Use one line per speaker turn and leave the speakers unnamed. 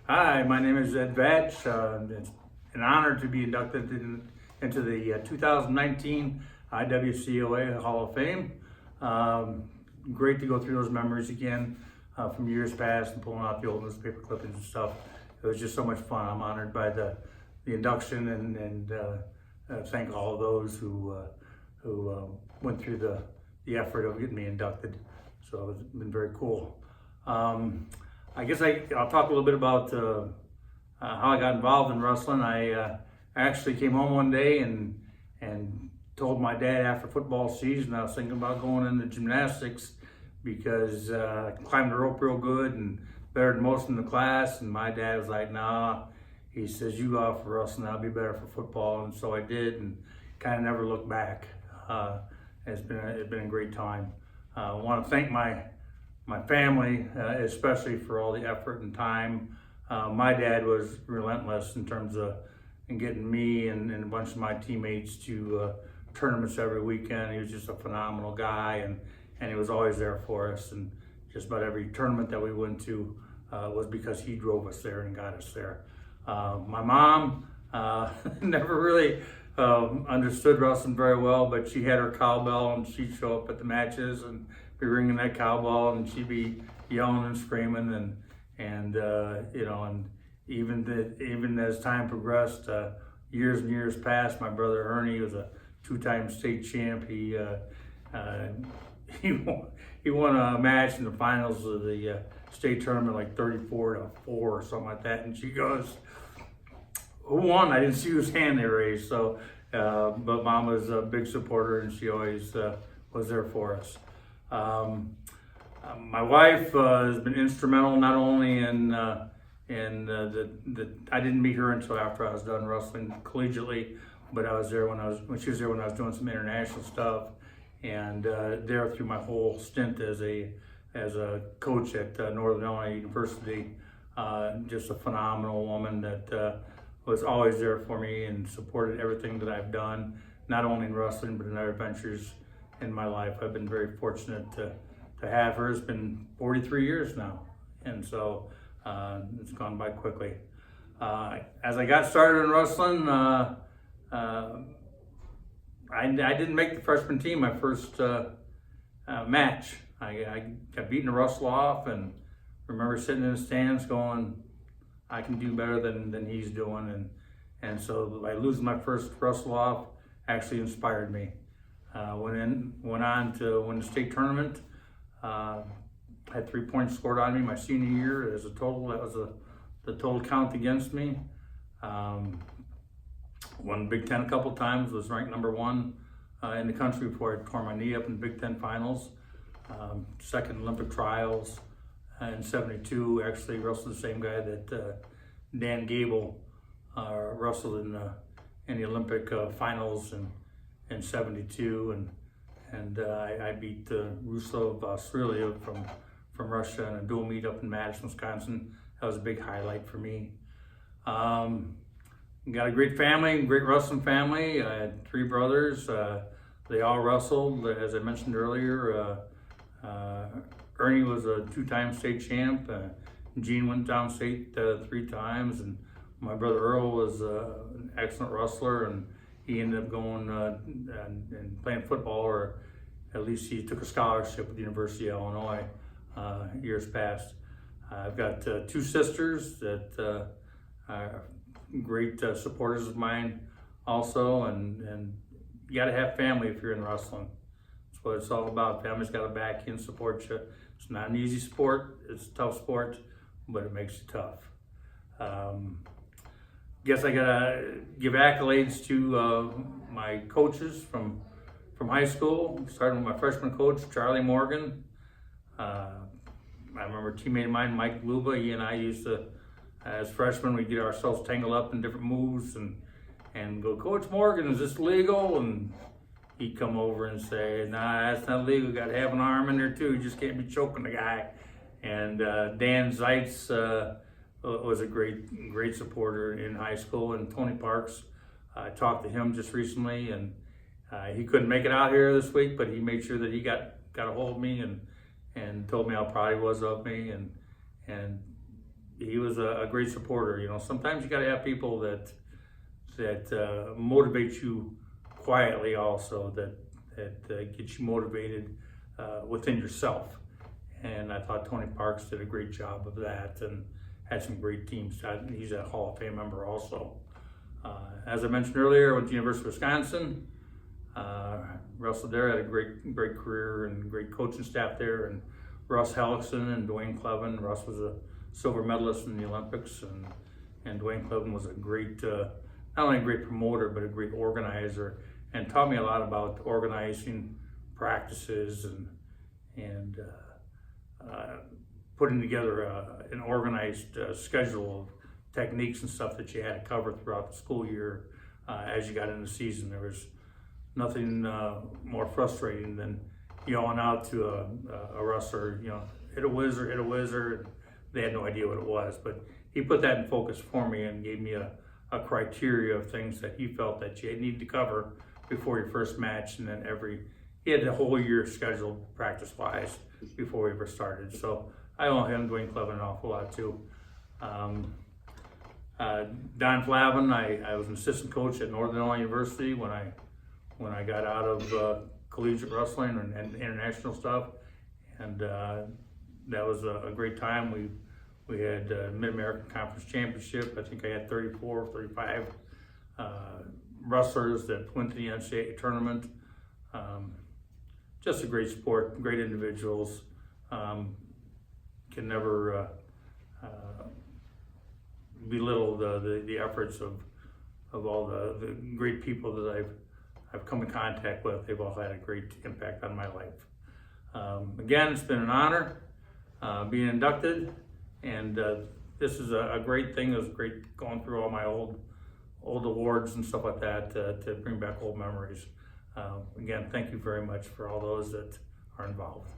Hi, my name is Ed Vatch. It's an honor to be inducted into the 2019 IWCOA Hall of Fame. Great to go through those memories again from years past and pulling out the old newspaper clippings and stuff. It was just so much fun. I'm honored by the induction and thank all of those who went through the effort of getting me inducted. So it's been very cool. I guess I'll talk a little bit about how I got involved in wrestling. I actually came home one day and told my dad after football season I was thinking about going into gymnastics because I climbed the rope real good and better than most in the class. And my dad was like, "Nah," he says, "You go out for wrestling, I'll be better for football." And so I did, and kind of never looked back. It's been a great time. I want to thank my family, especially for all the effort and time. My dad was relentless in terms of getting me and a bunch of my teammates to tournaments every weekend. He was just a phenomenal guy, and he was always there for us. And just about every tournament that we went to was because he drove us there and got us there. My mom never really understood wrestling very well, but she had her cowbell and she'd show up at the matches and be ringing that cowbell, and she'd be yelling and screaming, and even as time progressed, years and years passed. My brother Ernie was a two-time state champ. He won a match in the finals of the state tournament, like 34-4 or something like that. And she goes, "Who won?" I didn't see whose hand they raised. So, but Mom was a big supporter, and she always was there for us. My wife has been instrumental not only in I didn't meet her until after I was done wrestling collegiately, but I was there when she was there when I was doing some international stuff, and there through my whole stint as a coach at Northern Illinois University. Just a phenomenal woman that was always there for me and supported everything that I've done, not only in wrestling but in other ventures in my life. I've been very fortunate to have her. It's been 43 years now, and so it's gone by quickly. As I got started in wrestling, I didn't make the freshman team my first match. I got beaten a wrestle-off, and remember sitting in the stands going, "I can do better than he's doing," and so by losing my first wrestle-off actually inspired me. Went on to win the state tournament. Had 3 points scored on me my senior year as a total. That was the total count against me. Won Big Ten a couple times. Was ranked number 1 in the country before I tore my knee up in the Big Ten finals. Second Olympic trials in '72. Actually wrestled the same guy that Dan Gable wrestled in the Olympic finals in '72, and I beat Ruslov Sriliev from Russia in a dual meet up in Madison, Wisconsin. That was a big highlight for me. Got a great family, great wrestling family. I had 3 brothers. They all wrestled, as I mentioned earlier. Ernie was a 2-time state champ. Gene went down state 3 times, and my brother Earl was an excellent wrestler, and he ended up going and playing football, or at least he took a scholarship at the University of Illinois years past. I've got 2 sisters that are great supporters of mine also, and you got to have family if you're in wrestling. That's what it's all about. Family's got to back you and support you. It's not an easy sport. It's a tough sport, but it makes it tough. Guess I gotta give accolades to my coaches from high school, starting with my freshman coach, Charlie Morgan. I remember a teammate of mine, Mike Luba. He and I used to, as freshmen, we'd get ourselves tangled up in different moves and go, "Coach Morgan, is this legal?" And he'd come over and say, "Nah, that's not legal. You got to have an arm in there too. You just can't be choking the guy." And Dan Zeitz was a great supporter in high school, and Tony Parks. I talked to him just recently, and he couldn't make it out here this week, but he made sure that he got a hold of me and told me how proud he was of me, and he was a great supporter. You know, sometimes you got to have people that motivate you quietly, also that get you motivated within yourself. And I thought Tony Parks did a great job of that, and had some great teams. He's a Hall of Fame member also. As I mentioned earlier, I went to the University of Wisconsin. Wrestled there, had a great career and great coaching staff there. And Russ Hellickson and Dwayne Clevin. Russ was a silver medalist in the Olympics, and Dwayne Clevin was a great, not only a great promoter, but a great organizer, and taught me a lot about organizing practices and putting together an organized schedule of techniques and stuff that you had to cover throughout the school year. As you got into the season, there was nothing more frustrating than yelling out to a wrestler, you know, hit a whizzer. They had no idea what it was, but he put that in focus for me and gave me a criteria of things that he felt that you needed to cover before your first match, and then he had the whole year scheduled practice-wise before we ever started. So I owe him, Dwayne Clevin, an awful lot too. Don Flavin, I was an assistant coach at Northern Illinois University when I got out of collegiate wrestling and international stuff, and that was a great time. We had Mid-American Conference Championship. I think I had 34, 35 wrestlers that went to the NCAA tournament. Just a great sport, great individuals. Can never belittle the efforts of all the great people that I've come in contact with. They've all had a great impact on my life. Again, it's been an honor being inducted, and this is a great thing. It was great going through all my old awards and stuff like that to bring back old memories. Again, thank you very much for all those that are involved.